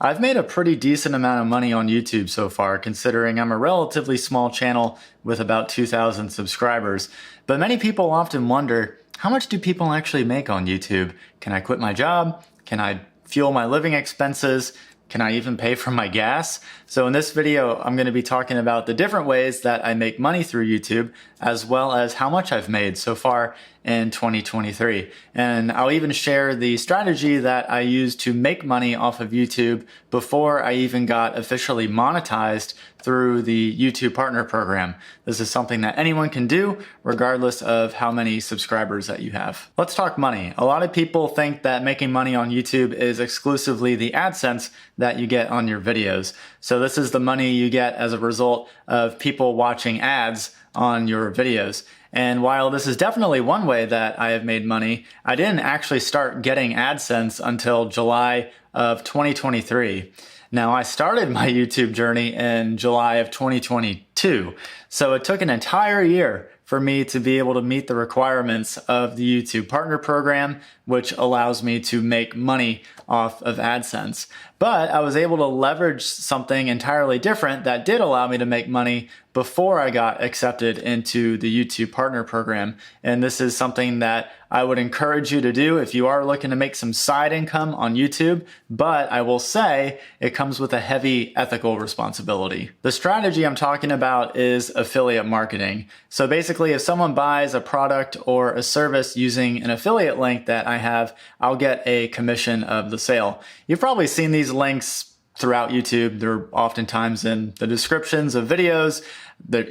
I've made a pretty decent amount of money on YouTube so far, considering I'm a relatively small channel with about 2,000 subscribers. But many people often wonder, how much do people actually make on YouTube? Can I quit my job? Can I fuel my living expenses? Can I even pay for my gas? So in this video, I'm going to be talking about the different ways that I make money through YouTube, as well as how much I've made so far in 2023. And I'll even share the strategy that I used to make money off of YouTube before I even got officially monetized through the YouTube Partner Program. This is something that anyone can do regardless of how many subscribers that you have. Let's talk money. A lot of people think that making money on YouTube is exclusively the AdSense that you get on your videos. So this is the money you get as a result of people watching ads on your videos. And while this is definitely one way that I have made money, I didn't actually start getting AdSense until July of 2023. Now, I started my YouTube journey in July of 2022, so it took an entire year for me to be able to meet the requirements of the YouTube Partner Program, which allows me to make money off of AdSense. But I was able to leverage something entirely different that did allow me to make money before I got accepted into the YouTube Partner Program. And this is something that I would encourage you to do if you are looking to make some side income on YouTube, but I will say it comes with a heavy ethical responsibility. The strategy I'm talking about is affiliate marketing. So basically, if someone buys a product or a service using an affiliate link that I have, I'll get a commission of the sale. You've probably seen these links throughout YouTube. They're oftentimes in the descriptions of videos,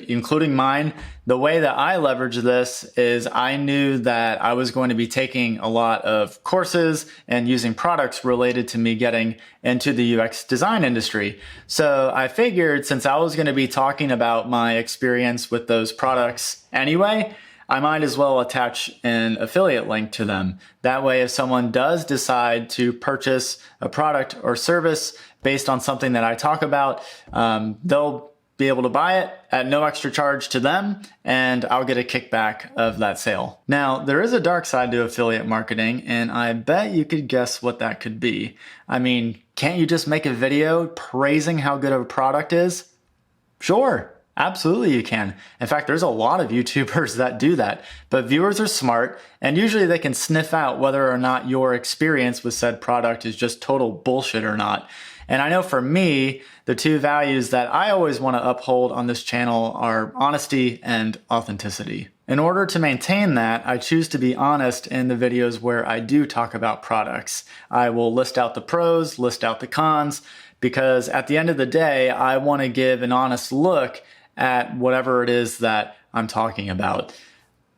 including mine. The way that I leverage this is I knew that I was going to be taking a lot of courses and using products related to me getting into the UX design industry. So I figured since I was going to be talking about my experience with those products anyway, I might as well attach an affiliate link to them. That way, if someone does decide to purchase a product or service based on something that I talk about, they'll be able to buy it at no extra charge to them, and I'll get a kickback of that sale. Now, there is a dark side to affiliate marketing, and I bet you could guess what that could be. I mean, can't you just make a video praising how good a product is? Sure. Absolutely you can. In fact, there's a lot of YouTubers that do that, but viewers are smart and usually they can sniff out whether or not your experience with said product is just total bullshit or not. And I know for me, the two values that I always want to uphold on this channel are honesty and authenticity. In order to maintain that, I choose to be honest in the videos where I do talk about products. I will list out the pros, list out the cons, because at the end of the day, I want to give an honest look at whatever it is that I'm talking about.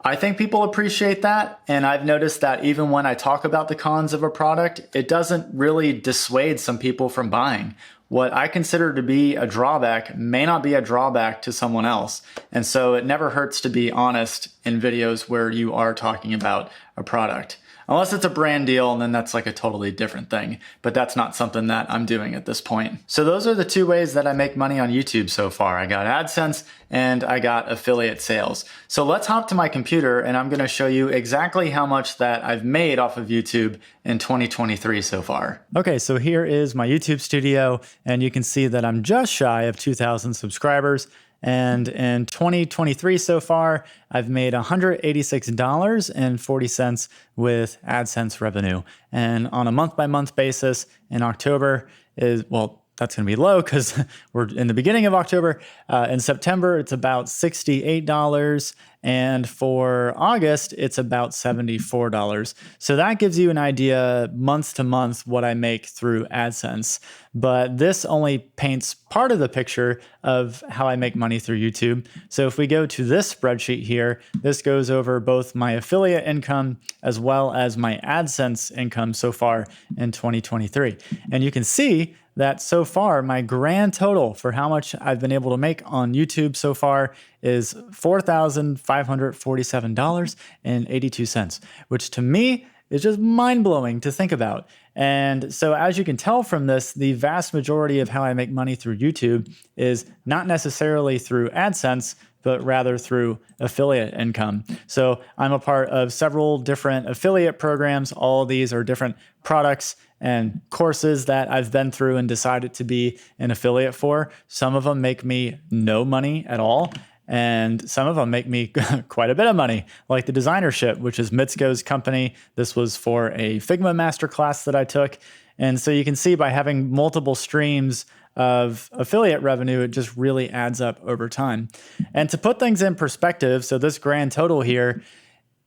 I think people appreciate that, and I've noticed that even when I talk about the cons of a product, it doesn't really dissuade some people from buying. What I consider to be a drawback may not be a drawback to someone else, and so it never hurts to be honest in videos where you are talking about a product. Unless it's a brand deal, and then that's like a totally different thing. But that's not something that I'm doing at this point. So those are the two ways that I make money on YouTube so far. I got AdSense and I got affiliate sales. So let's hop to my computer and I'm gonna show you exactly how much that I've made off of YouTube in 2023 so far. Okay, so here is my YouTube studio and you can see that I'm just shy of 2,000 subscribers. And in 2023 so far, I've made $186.40 with AdSense revenue. And on a month-by-month basis in October that's going to be low because we're in the beginning of October. In September, it's about $68. And for August, it's about $74. So that gives you an idea month to month what I make through AdSense. But this only paints part of the picture of how I make money through YouTube. So if we go to this spreadsheet here, this goes over both my affiliate income as well as my AdSense income so far in 2023. And you can see that so far, my grand total for how much I've been able to make on YouTube so far is $4,547.82, which to me is just mind-blowing to think about. And so as you can tell from this, the vast majority of how I make money through YouTube is not necessarily through AdSense, but rather through affiliate income. So I'm a part of several different affiliate programs. All of these are different products and courses that I've been through and decided to be an affiliate for. Some of them make me no money at all, and some of them make me quite a bit of money, like the Designership, which is Mitsuko's company. This was for a Figma masterclass that I took. And so you can see by having multiple streams of affiliate revenue, it just really adds up over time. And to put things in perspective, so this grand total here,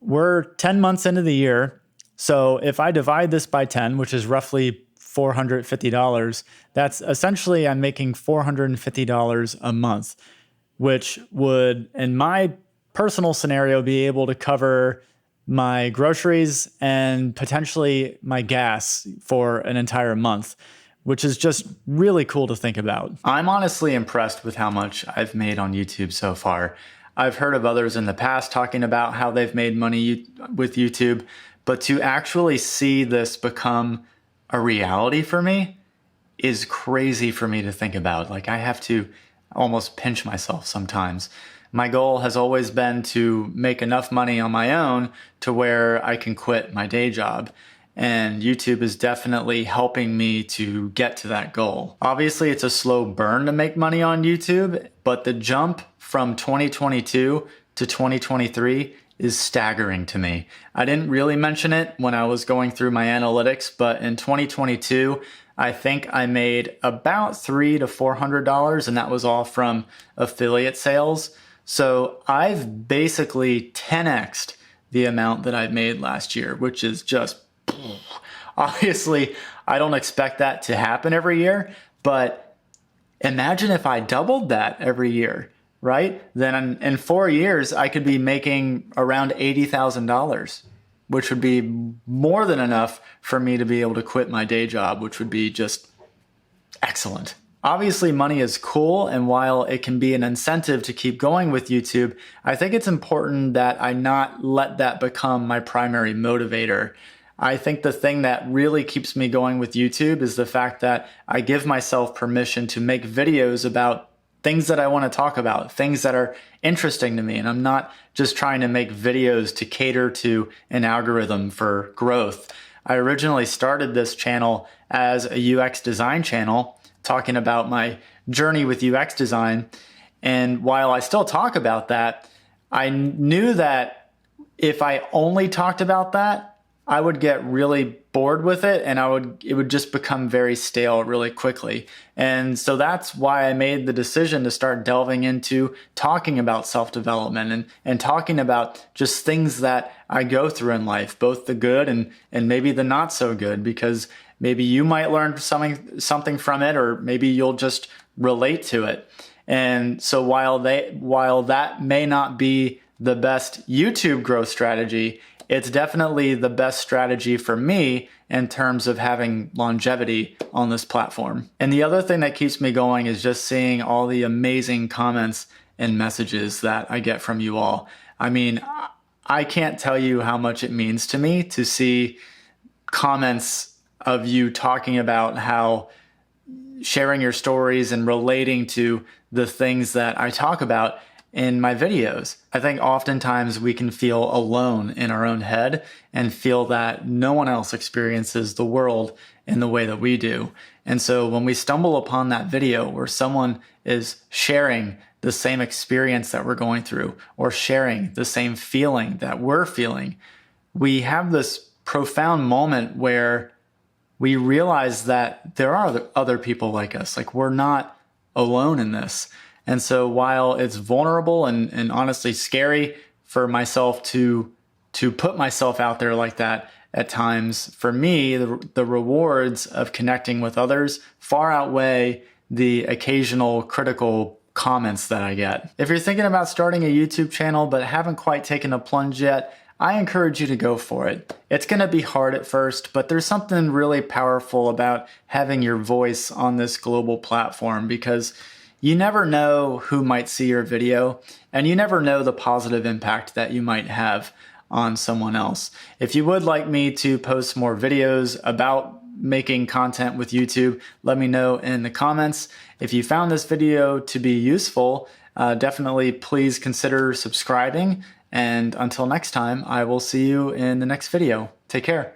we're 10 months into the year. So if I divide this by 10, which is roughly $450, that's essentially I'm making $450 a month, which would, in my personal scenario, be able to cover my groceries and potentially my gas for an entire month, which is just really cool to think about. I'm honestly impressed with how much I've made on YouTube so far. I've heard of others in the past talking about how they've made money with YouTube, but to actually see this become a reality for me is crazy for me to think about. Like, I have to almost pinch myself sometimes. My goal has always been to make enough money on my own to where I can quit my day job. And YouTube is definitely helping me to get to that goal. Obviously, it's a slow burn to make money on YouTube, but the jump from 2022 to 2023 is staggering to me. I didn't really mention it when I was going through my analytics, but in 2022, I think I made about $300 to $400, and that was all from affiliate sales. So I've basically 10x'd the amount that I made last year, which is just, obviously, I don't expect that to happen every year, but imagine if I doubled that every year, right? Then in 4 years, I could be making around $80,000, which would be more than enough for me to be able to quit my day job, which would be just excellent. Obviously, money is cool, and while it can be an incentive to keep going with YouTube, I think it's important that I not let that become my primary motivator. I think the thing that really keeps me going with YouTube is the fact that I give myself permission to make videos about things that I want to talk about, things that are interesting to me. And I'm not just trying to make videos to cater to an algorithm for growth. I originally started this channel as a UX design channel, talking about my journey with UX design. And while I still talk about that, I knew that if I only talked about that, I would get really bored with it, and it would just become very stale really quickly. And so that's why I made the decision to start delving into talking about self-development and talking about just things that I go through in life, both the good and maybe the not so good, because maybe you might learn something from it, or maybe you'll just relate to it. And so while that may not be the best YouTube growth strategy, it's definitely the best strategy for me in terms of having longevity on this platform. And the other thing that keeps me going is just seeing all the amazing comments and messages that I get from you all. I mean, I can't tell you how much it means to me to see comments of you talking about how sharing your stories and relating to the things that I talk about in my videos. I think oftentimes we can feel alone in our own head and feel that no one else experiences the world in the way that we do. And so when we stumble upon that video where someone is sharing the same experience that we're going through, or sharing the same feeling that we're feeling, we have this profound moment where we realize that there are other people like us. Like, we're not alone in this. And so while it's vulnerable and honestly scary for myself to put myself out there like that at times, for me, the rewards of connecting with others far outweigh the occasional critical comments that I get. If you're thinking about starting a YouTube channel but haven't quite taken the plunge yet, I encourage you to go for it. It's going to be hard at first, but there's something really powerful about having your voice on this global platform, because you never know who might see your video, and you never know the positive impact that you might have on someone else. If you would like me to post more videos about making content with YouTube, let me know in the comments. If you found this video to be useful, definitely please consider subscribing. And until next time, I will see you in the next video. Take care.